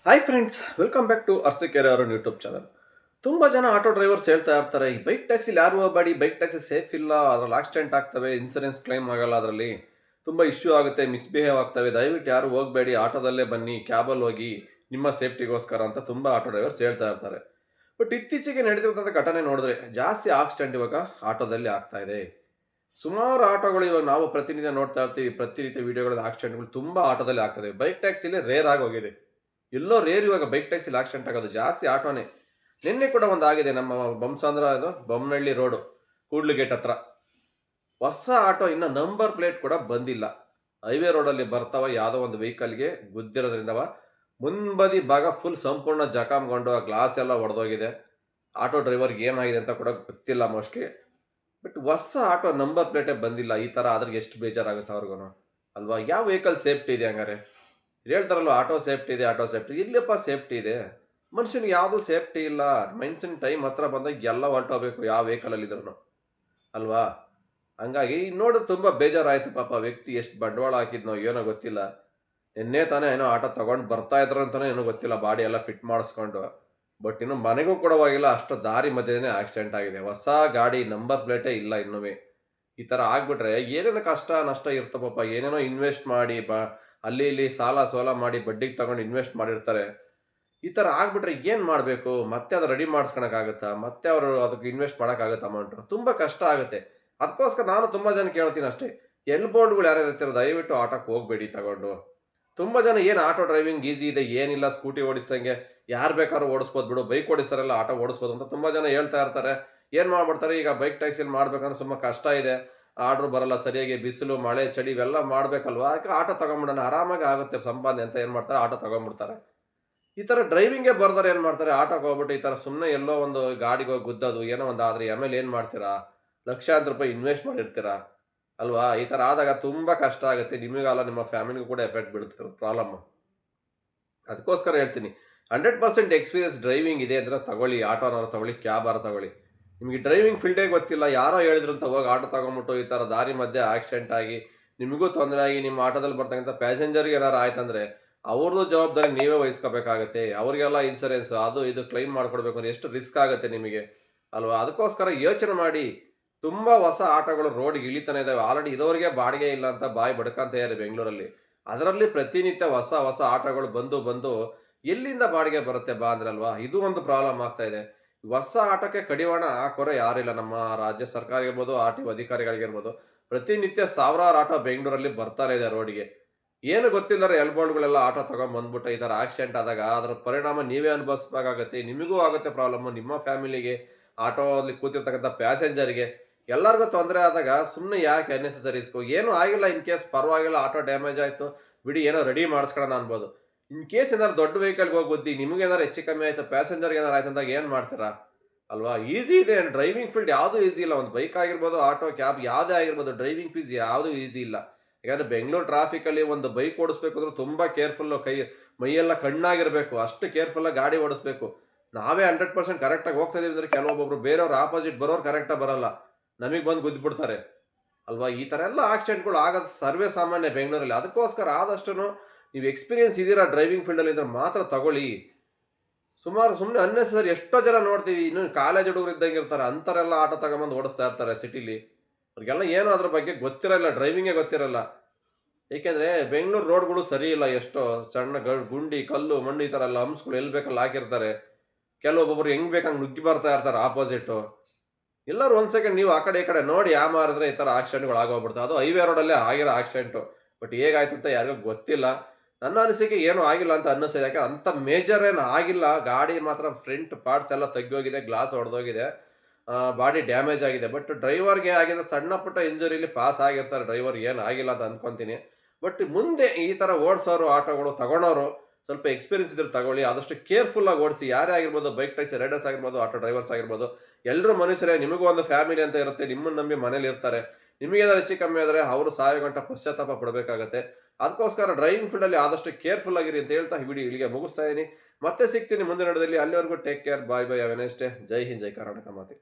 Hi friends, welcome back to Arsikere ಅವರ YouTube channel. ತುಂಬ ಜನ ಆಟೋ ಡ್ರೈವರ್ಸ್ ಹೇಳ್ತಾ ಇರ್ತಾರೆ, ಈ ಬೈಕ್ ಟ್ಯಾಕ್ಸಿಲಿ ಯಾರು ಹೋಗಬೇಡಿ, ಬೈಕ್ ಟ್ಯಾಕ್ಸಿ ಸೇಫ್ ಇಲ್ಲ, ಅದರಲ್ಲಿ ಆಕ್ಸಿಡೆಂಟ್ ಆಗ್ತವೆ, ಇನ್ಸೂರೆನ್ಸ್ ಕ್ಲೈಮ್ ಆಗಲ್ಲ, ಅದರಲ್ಲಿ ತುಂಬ ಇಶ್ಯೂ ಆಗುತ್ತೆ, ಮಿಸ್ಬಿಹೇವ್ ಆಗ್ತವೆ, ದಯವಿಟ್ಟು ಯಾರು ಹೋಗಬೇಡಿ, ಆಟೋದಲ್ಲೇ ಬನ್ನಿ, ಕ್ಯಾಬಲ್ಲಿ ಹೋಗಿ, ನಿಮ್ಮ ಸೇಫ್ಟಿಗೋಸ್ಕರ ಅಂತ ತುಂಬ ಆಟೋ ಡ್ರೈವರ್ಸ್ ಹೇಳ್ತಾ ಇರ್ತಾರೆ. ಬಟ್ ಇತ್ತೀಚೆಗೆ ನಡೆದಿರುವಂಥ ಘಟನೆ ನೋಡಿದ್ರೆ ಜಾಸ್ತಿ ಆಕ್ಸಿಡೆಂಟ್ ಇವಾಗ ಆಟೋದಲ್ಲಿ ಆಗ್ತಾ ಇದೆ. ಸುಮಾರು ಆಟೋಗಳು ಇವಾಗ ನಾವು ಪ್ರತಿನಿತ್ಯ ನೋಡ್ತಾ ಇರ್ತೀವಿ, ಪ್ರತಿನಿತ್ಯ ವಿಡಿಯೋಗಳಲ್ಲಿ ಆಕ್ಸಿಡೆಂಟ್ಗಳು ತುಂಬ ಆಟೋದಲ್ಲಿ ಆಗ್ತದೆ. ಬೈಕ್ ಟ್ಯಾಕ್ಸಿಲಿ ರೇರ್ ಆಗಿ ಹೋಗಿದೆ. ಎಲ್ಲೋ ರೇರ್ ಇವಾಗ ಬೈಕ್ ಟ್ಯಾಕ್ಸಿಲಿ ಆಕ್ಸಿಡೆಂಟ್ ಆಗೋದು ಜಾಸ್ತಿ ಆಟೋನೇ. ನಿನ್ನೆ ಕೂಡ ಒಂದು ಆಗಿದೆ ನಮ್ಮ ಬೊಮ್ಮಸಂದ್ರ, ಅದು ಬೊಮ್ಮನಹಳ್ಳಿ ರೋಡು, ಕೂಡ್ಲು ಗೇಟ್ ಹತ್ರ. ಹೊಸ ಆಟೋ ಇನ್ನು ನಂಬರ್ ಪ್ಲೇಟ್ ಕೂಡ ಬಂದಿಲ್ಲ. ಹೈವೇ ರೋಡಲ್ಲಿ ಬರ್ತಾವ, ಯಾವುದೋ ಒಂದು ವೆಹಿಕಲ್ಗೆ ಗುದ್ದಿರೋದ್ರಿಂದವ ಮುಂಬದಿ ಭಾಗ ಫುಲ್ ಸಂಪೂರ್ಣ ಜಖಾಮ್ಗೊಂಡು ಆ ಗ್ಲಾಸ್ ಎಲ್ಲ ಒಡೆದೋಗಿದೆ. ಆಟೋ ಡ್ರೈವರ್ಗೆ ಏನಾಗಿದೆ ಅಂತ ಕೂಡ ಗೊತ್ತಿಲ್ಲ ಮೋಸ್ಟ್ಲಿ. ಬಟ್ ಹೊಸ ಆಟೋ ನಂಬರ್ ಪ್ಲೇಟೇ ಬಂದಿಲ್ಲ. ಈ ಥರ ಆದ್ರೆ ಎಷ್ಟು ಬೇಜಾರಾಗುತ್ತೆ ಅವ್ರಿಗೂ ಅಲ್ವಾ? ಯಾವ ವೆಹಿಕಲ್ ಸೇಫ್ಟಿ ಇದೆ ಹಂಗಾರೆ? ಹೇಳ್ತಾರಲ್ವ ಆಟೋ ಸೇಫ್ಟಿ ಇದೆ, ಆಟೋ ಸೇಫ್ಟಿ ಇಲ್ಲಪ್ಪ, ಸೇಫ್ಟಿ ಇದೆ. ಮನುಷ್ಯನಿಗೆ ಯಾವುದೂ ಸೇಫ್ಟಿ ಇಲ್ಲ. ಮನುಷ್ಯನ ಟೈಮ್ ಹತ್ರ ಬಂದಾಗ ಎಲ್ಲ ಹೊರಟೋಗ್ಬೇಕು, ಯಾವ ವೆಹಿಕಲಲ್ಲಿ ಇದ್ರು ಅಲ್ವಾ? ಹಂಗಾಗಿ ನೋಡಿ ತುಂಬ ಬೇಜಾರಾಯಿತು. ಪಾಪ ವ್ಯಕ್ತಿ ಎಷ್ಟು ಬಂಡವಾಳ ಹಾಕಿದ್ನೋ ಏನೋ ಗೊತ್ತಿಲ್ಲ. ನಿನ್ನೆ ತಾನೇ ಏನೋ ಆಟೋ ತೊಗೊಂಡು ಬರ್ತಾ ಇದ್ರು ಅಂತಲೇ ಏನೋ ಗೊತ್ತಿಲ್ಲ, ಬಾಡಿ ಎಲ್ಲ ಫಿಟ್ ಮಾಡಿಸ್ಕೊಂಡು. ಬಟ್ ಇನ್ನು ಮನೆಗೂ ಕೂಡ ಹೋಗಿಲ್ಲ, ಅಷ್ಟು ದಾರಿ ಮಧ್ಯೆನೇ ಆಕ್ಸಿಡೆಂಟ್ ಆಗಿದೆ. ಹೊಸ ಗಾಡಿ ನಂಬರ್ ಪ್ಲೇಟೇ ಇಲ್ಲ ಇನ್ನೂ. ಈ ಥರ ಆಗಿಬಿಟ್ರೆ ಏನೇನೋ ಕಷ್ಟ ನಷ್ಟ ಇರ್ತಪ್ಪಪ್ಪ. ಏನೇನೋ ಇನ್ವೆಸ್ಟ್ ಮಾಡಿ ಅಲ್ಲಿ ಇಲ್ಲಿ ಸಾಲ ಸೋಲ ಮಾಡಿ ಬಡ್ಡಿಗೆ ತಗೊಂಡು ಇನ್ವೆಸ್ಟ್ ಮಾಡಿರ್ತಾರೆ. ಈ ಥರ ಆಗಿಬಿಟ್ರೆ ಏನು ಮಾಡಬೇಕು? ಮತ್ತೆ ಅದು ರೆಡಿ ಮಾಡಿಸ್ಕೊಳಕ್ಕಾಗುತ್ತಾ? ಮತ್ತೆ ಅವರು ಅದಕ್ಕೆ ಇನ್ವೆಸ್ಟ್ ಮಾಡೋಕ್ಕಾಗುತ್ತಾ ಅಮೌಂಟು? ತುಂಬ ಕಷ್ಟ ಆಗುತ್ತೆ. ಅದಕ್ಕೋಸ್ಕರ ನಾನು ತುಂಬ ಜನ ಕೇಳ್ತೀನಿ ಅಷ್ಟೇ, ಬೋರ್ಡ್ಗಳು ಯಾರ್ಯಾರು ಇರ್ತಾರೋ ದಯವಿಟ್ಟು ಆಟೋಕ್ಕೆ ಹೋಗಬೇಡಿ ತಗೊಂಡು. ತುಂಬ ಜನ ಏನು ಆಟೋ ಡ್ರೈವಿಂಗ್ ಈಸಿ ಇದೆ, ಏನಿಲ್ಲ, ಸ್ಕೂಟಿ ಓಡಿಸ್ದಂಗೆ ಯಾರು ಬೇಕಾದ್ರೂ ಓಡಿಸ್ಬೋದು ಬಿಡು, ಬೈಕ್ ಓಡಿಸ್ತಾರಲ್ಲ ಆಟೋ ಓಡಿಸ್ಬೋದು ಅಂತ ತುಂಬ ಜನ ಹೇಳ್ತಾ ಇರ್ತಾರೆ. ಏನು ಮಾಡ್ಬಿಡ್ತಾರೆ, ಈಗ ಬೈಕ್ ಟ್ಯಾಕ್ಸಿಲಿ ಮಾಡ್ಬೇಕಂದ್ರೆ ತುಂಬ ಕಷ್ಟ ಇದೆ, ಆರ್ಡ್ರು ಬರಲ್ಲ ಸರಿಯಾಗಿ, ಬಿಸಿಲು ಮಳೆ ಚಳಿ ಇವೆಲ್ಲ ಮಾಡಬೇಕಲ್ವಾ, ಅದಕ್ಕೆ ಆಟೋ ತೊಗೊಂಬಿಡೋಣ, ಆರಾಮಾಗಿ ಆಗುತ್ತೆ ಸಂಪಾದನೆ ಅಂತ ಏನು ಮಾಡ್ತಾರೆ, ಆಟೋ ತೊಗೊಂಬಿಡ್ತಾರೆ. ಈ ಥರ ಡ್ರೈವಿಂಗೇ ಬರ್ತಾರೆ ಏನು ಮಾಡ್ತಾರೆ, ಆಟೋಗೆ ಹೋಗ್ಬಿಟ್ಟು ಈ ಥರ ಸುಮ್ಮನೆ ಎಲ್ಲೋ ಒಂದು ಗಾಡಿಗೆ ಹೋಗಿ ಗುದ್ದೋದು ಏನೋ ಒಂದು ಆದರೆ ಆಮೇಲೆ ಏನು ಮಾಡ್ತೀರಾ? ಲಕ್ಷಾಂತರ ರೂಪಾಯಿ ಇನ್ವೆಸ್ಟ್ ಮಾಡಿರ್ತೀರಾ ಅಲ್ವಾ? ಈ ಥರ ಆದಾಗ ತುಂಬ ಕಷ್ಟ ಆಗುತ್ತೆ, ನಿಮಗಲ್ಲ ನಿಮ್ಮ ಫ್ಯಾಮಿಲಿಗೂ ಕೂಡ ಎಫೆಕ್ಟ್ ಬೀಳುತ್ತೆ ಪ್ರಾಬ್ಲಮ್ಮು. ಅದಕ್ಕೋಸ್ಕರ ಹೇಳ್ತೀನಿ, 100% ಎಕ್ಸ್ಪೀರಿಯನ್ಸ್ ಡ್ರೈವಿಂಗ್ ಇದೆ ಅಂದರೆ ತಗೊಳ್ಳಿ, ಆಟೋನಾರು ತಗೊಳ್ಳಿ, ಕ್ಯಾಬಾರು ತಗೊಳ್ಳಿ. ನಿಮಗೆ ಡ್ರೈವಿಂಗ್ ಫೀಲ್ಡೇ ಗೊತ್ತಿಲ್ಲ, ಯಾರೋ ಹೇಳಿದ್ರು ಅಂತ ಹೋಗಿ ಆಟೋ ತಗೊಂಬಿಟ್ಟು ಈ ಥರ ದಾರಿ ಮಧ್ಯೆ ಆಕ್ಸಿಡೆಂಟ್ ಆಗಿ ನಿಮಗೂ ತೊಂದರೆ ಆಗಿ ನಿಮ್ಮ ಆಟೋದಲ್ಲಿ ಬರ್ತಕ್ಕಂಥ ಪ್ಯಾಸೆಂಜರ್ಗೆ ಏನಾರು ಆಯ್ತಂದರೆ ಅವ್ರದ್ದು ಜವಾಬ್ದಾರಿ ನೀವೇ ವಹಿಸ್ಕೋಬೇಕಾಗತ್ತೆ. ಅವರಿಗೆಲ್ಲ ಇನ್ಸೂರೆನ್ಸ್ ಅದು ಇದು ಕ್ಲೈಮ್ ಮಾಡಿಕೊಡ್ಬೇಕು ಅಂದರೆ ಎಷ್ಟು ರಿಸ್ಕ್ ಆಗುತ್ತೆ ನಿಮಗೆ ಅಲ್ವಾ? ಅದಕ್ಕೋಸ್ಕರ ಯೋಚನೆ ಮಾಡಿ. ತುಂಬ ಹೊಸ ಆಟೋಗಳು ರೋಡ್ಗೆ ಇಳಿತಾನೆ ಇದ್ದಾವೆ. ಆಲ್ರೆಡಿ ಇರೋರಿಗೆ ಬಾಡಿಗೆ ಇಲ್ಲ ಅಂತ ಬಾಯಿ ಬಡ್ಕಂತ ಇದ್ದಾರೆ ಬೆಂಗಳೂರಲ್ಲಿ. ಅದರಲ್ಲಿ ಪ್ರತಿನಿತ್ಯ ಹೊಸ ಹೊಸ ಆಟೋಗಳು ಬಂದು ಬಂದು ಎಲ್ಲಿಂದ ಬಾಡಿಗೆ ಬರುತ್ತೆ ಬಾ ಅಂದ್ರಲ್ವಾ? ಇದು ಒಂದು ಪ್ರಾಬ್ಲಮ್ ಆಗ್ತಾ ಇದೆ. ಹೊಸ ಆಟೋಕ್ಕೆ ಕಡಿವಾಣ ಹಾಕೋರೆ ಯಾರಿಲ್ಲ. ನಮ್ಮ ರಾಜ್ಯ ಸರ್ಕಾರ ಇರ್ಬೋದು, ಆರ್ ಟಿ ಒ ಅಧಿಕಾರಿಗಳಿಗಿರ್ಬೋದು, ಪ್ರತಿನಿತ್ಯ ಸಾವಿರಾರು ಆಟೋ ಬೆಂಗಳೂರಲ್ಲಿ ಬರ್ತಾನೆ ಇದೆ ರೋಡಿಗೆ. ಏನು ಗೊತ್ತಿಲ್ಲದ್ರೆ ಎಲ್ಬೋರ್ಡ್ಗಳೆಲ್ಲ ಆಟೋ ತೊಗೊಂಡ್ಬಂದ್ಬಿಟ್ಟು ಈ ಥರ ಆಕ್ಸಿಡೆಂಟ್ ಆದಾಗ ಅದರ ಪರಿಣಾಮ ನೀವೇ ಅನುಭವಿಸ್ಬೇಕಾಗತ್ತೆ. ನಿಮಗೂ ಆಗುತ್ತೆ ಪ್ರಾಬ್ಲಮ್ಮು, ನಿಮ್ಮ ಫ್ಯಾಮಿಲಿಗೆ, ಆಟೋ ಅಲ್ಲಿ ಕೂತಿರ್ತಕ್ಕಂಥ ಪ್ಯಾಸೆಂಜರ್ಗೆ ಎಲ್ಲರಿಗೂ ತೊಂದರೆ ಆದಾಗ ಸುಮ್ಮನೆ ಯಾಕೆ ಅನ್ನೆಸೆಸರಿ ರಿಸ್ಕು? ಏನೂ ಆಗಿಲ್ಲ, ಇನ್ ಕೇಸ್ ಪರವಾಗಿಲ್ಲ, ಆಟೋ ಡ್ಯಾಮೇಜ್ ಆಯಿತು ಬಿಡಿ, ಏನೋ ರೆಡಿ ಮಾಡಿಸ್ಕೊಳ್ಳೋಣ ಅನ್ಬೋದು. ಇನ್ ಕೇಸ್ ಏನಾದ್ರು ದೊಡ್ಡ ವೆಹಿಕಲ್ಗೆ ಹೋಗಿ ಗುದ್ದಿ ನಿಮಗೇನಾರು ಹೆಚ್ಚು ಕಮ್ಮಿ ಆಯಿತು, ಪ್ಯಾಸೆಂಜರ್ಗೆ ಏನಾರು ಆಯ್ತು ಅಂದಾಗ ಏನು ಮಾಡ್ತೀರಾ ಅಲ್ವಾ? ಈಸಿ ಇದೆ, ಡ್ರೈವಿಂಗ್ ಫೀಲ್ಡ್ ಯಾವುದೂ ಈಸಿ ಇಲ್ಲ. ಒಂದು ಬೈಕ್ ಆಗಿರ್ಬೋದು, ಆಟೋ ಕ್ಯಾಬ್ ಯಾವುದೇ ಆಗಿರ್ಬೋದು, ಡ್ರೈವಿಂಗ್ ಫೀಸ್ ಯಾವುದೂ ಈಸಿ ಇಲ್ಲ. ಯಾಕಂದರೆ ಬೆಂಗಳೂರು ಟ್ರಾಫಿಕಲ್ಲಿ ಒಂದು ಬೈಕ್ ಓಡಿಸ್ಬೇಕು ಅಂದ್ರೆ ತುಂಬ ಕೇರ್ಫುಲ್ಲು, ಮೈಯೆಲ್ಲ ಕಣ್ಣಾಗಿರಬೇಕು, ಅಷ್ಟು ಕೇರ್ಫುಲ್ಲಾಗಿ ಗಾಡಿ ಓಡಿಸ್ಬೇಕು. ನಾವೇ 100% ಕರೆಕ್ಟಾಗಿ ಹೋಗ್ತಾ ಇದೀವಿ ಅಂದರೆ ಕೆಲವೊಬ್ಬೊಬ್ರು ಬೇರೆಯವ್ರು ಆಪೋಸಿಟ್ ಬರೋರು ಕರೆಕ್ಟಾಗಿ ಬರಲ್ಲ, ನಮಗೆ ಬಂದು ಗುದ್ದುಬಿಡ್ತಾರೆ ಅಲ್ವಾ? ಈ ಥರ ಎಲ್ಲ ಆಕ್ಸಿಡೆಂಟ್ಗಳು ಆಗೋದು ಸರ್ವೇ ಸಾಮಾನ್ಯ ಬೆಂಗಳೂರಲ್ಲಿ. ಅದಕ್ಕೋಸ್ಕರ ಆದಷ್ಟು ನೀವು ಎಕ್ಸ್ಪೀರಿಯನ್ಸ್ ಇದ್ದೀರಾ ಡ್ರೈವಿಂಗ್ ಫೀಲ್ಡಲ್ಲಿ ಇದ್ರೆ ಮಾತ್ರ ತಗೊಳ್ಳಿ. ಸುಮ್ಮನೆ ಅನ್ನೆಸರಿ ಎಷ್ಟೋ ಜನ ನೋಡ್ತೀವಿ, ಇನ್ನು ಕಾಲೇಜ್ ಹುಡುಗರು ಇದ್ದಂಗೆ ಇರ್ತಾರೆ, ಅಂಥವರೆಲ್ಲ ಆಟೋ ತಗೊಂಬಂದು ಓಡಿಸ್ತಾ ಇರ್ತಾರೆ ಸಿಟಿಲಿ. ಅವ್ರಿಗೆಲ್ಲ ಏನೋ ಅದ್ರ ಬಗ್ಗೆ ಗೊತ್ತಿರಲ್ಲ, ಡ್ರೈವಿಂಗೇ ಗೊತ್ತಿರಲ್ಲ. ಏಕೆಂದರೆ ಬೆಂಗಳೂರು ರೋಡ್ಗಳು ಸರಿ ಇಲ್ಲ, ಎಷ್ಟೋ ಸಣ್ಣ ಗುಂಡಿ ಕಲ್ಲು ಮಣ್ಣು ಈ ಥರ ಎಲ್ಲ ಹಂಪ್ಸ್ಗಳು ಎಲ್ಲಿ ಬೇಕಲ್ಲಿ ಹಾಕಿರ್ತಾರೆ. ಕೆಲವೊಬ್ಬೊಬ್ರು ಹೆಂಗೆ ಬೇಕಂಗೆ ನುಗ್ಗಿ ಬರ್ತಾ ಇರ್ತಾರೆ ಆಪೋಸಿಟ್ಟು. ಎಲ್ಲರೂ ಒಂದು ಸೆಕೆಂಡ್ ನೀವು ಆ ಕಡೆ ಈ ಕಡೆ ನೋಡಿ ಮಾರಿದ್ರೆ ಈ ಥರ ಆಕ್ಸಿಡೆಂಟ್ಗಳು ಆಗೋಗ್ಬಿಡ್ತಾವೆ. ಅದು ಹೈವೇ ರೋಡಲ್ಲೇ ಆಗಿರೋ ಆಕ್ಸಿಡೆಂಟು. ಬಟ್ ಹೇಗಾಯ್ತು ಅಂತ ಯಾರಿಗೂ ಗೊತ್ತಿಲ್ಲ. ನನ್ನ ಅನಿಸಿಕೆ ಏನೂ ಆಗಿಲ್ಲ ಅಂತ ಅನ್ನಿಸ್ತಿದೆ. ಯಾಕೆ ಅಂಥ ಮೇಜರ್ ಏನು ಆಗಿಲ್ಲ. ಗಾಡಿ ಮಾತ್ರ ಫ್ರಂಟ್ ಪಾರ್ಟ್ಸ್ ಎಲ್ಲ ತೆಗ್ದೋಗಿದೆ, ಗ್ಲಾಸ್ ಹೊಡೆದೋಗಿದೆ, ಬಾಡಿ ಡ್ಯಾಮೇಜ್ ಆಗಿದೆ. ಬಟ್ ಡ್ರೈವರ್ಗೆ ಆಗಿದೆ ಸಣ್ಣ ಪುಟ್ಟ ಇಂಜುರಿಲಿ ಪಾಸ್ ಆಗಿರ್ತಾರೆ, ಡ್ರೈವರ್ಗೆ ಏನು ಆಗಿಲ್ಲ ಅಂತ ಅಂದ್ಕೊತೀನಿ. ಬಟ್ ಮುಂದೆ ಈ ಥರ ಓಡಿಸೋರು, ಆಟೋಗಳು ತಗೊಳೋರು ಸ್ವಲ್ಪ ಎಕ್ಸ್ಪೀರಿಯನ್ಸ್ ಇದ್ರೆ ತಗೊಳ್ಳಿ. ಆದಷ್ಟು ಕೇರ್ಫುಲ್ಲಾಗಿ ಓಡಿಸಿ. ಯಾರೇ ಆಗಿರ್ಬೋದು, ಬೈಕ್ ಟ್ಯಾಕ್ಸಿ ರೈಡರ್ಸ್ ಆಗಿರ್ಬೋದು, ಆಟೋ ಡ್ರೈವರ್ಸ್ ಆಗಿರ್ಬೋದು, ಎಲ್ಲರೂ ಮನುಷ್ಯರೇ. ನಿಮಗೂ ಒಂದು ಫ್ಯಾಮಿಲಿ ಅಂತ ಇರುತ್ತೆ, ನಿಮ್ಮನ್ನು ನಂಬಿ ಮನೇಲಿ ಇರ್ತಾರೆ. ನಿಮಗೇನಾದ್ರು ಹೆಚ್ಚು ಕಮ್ಮಿ ಆದರೆ ಅವರು ಸಾಯೋ ಗಂಟ ಪಶ್ಚಾತ್ತಾಪ ಪಡಬೇಕಾಗತ್ತೆ. ಅದಕ್ಕೋಸ್ಕರ ಡ್ರೈವಿಂಗ್ ಫೀಲ್ಡಲ್ಲಿ ಆದಷ್ಟು ಕೇರ್ಫುಲ್ ಆಗಿರಿ ಅಂತ ಹೇಳ್ತಾ ಈ ವಿಡಿಯೋ ಇಲ್ಲಿಗೆ ಮುಗಿಸ್ತಾ ಇದ್ದೀನಿ. ಮತ್ತೆ ಸಿಗ್ತೀನಿ ಮುಂದಿನ ವಿಡಿಯೋದಲ್ಲಿ. ಅಲ್ಲಿವರೆಗೂ take care, bye bye, have a nice day. ಜೈ ಹಿಂದ್, ಜೈ ಕರ್ನಾಟಕ ಮಾತೆ.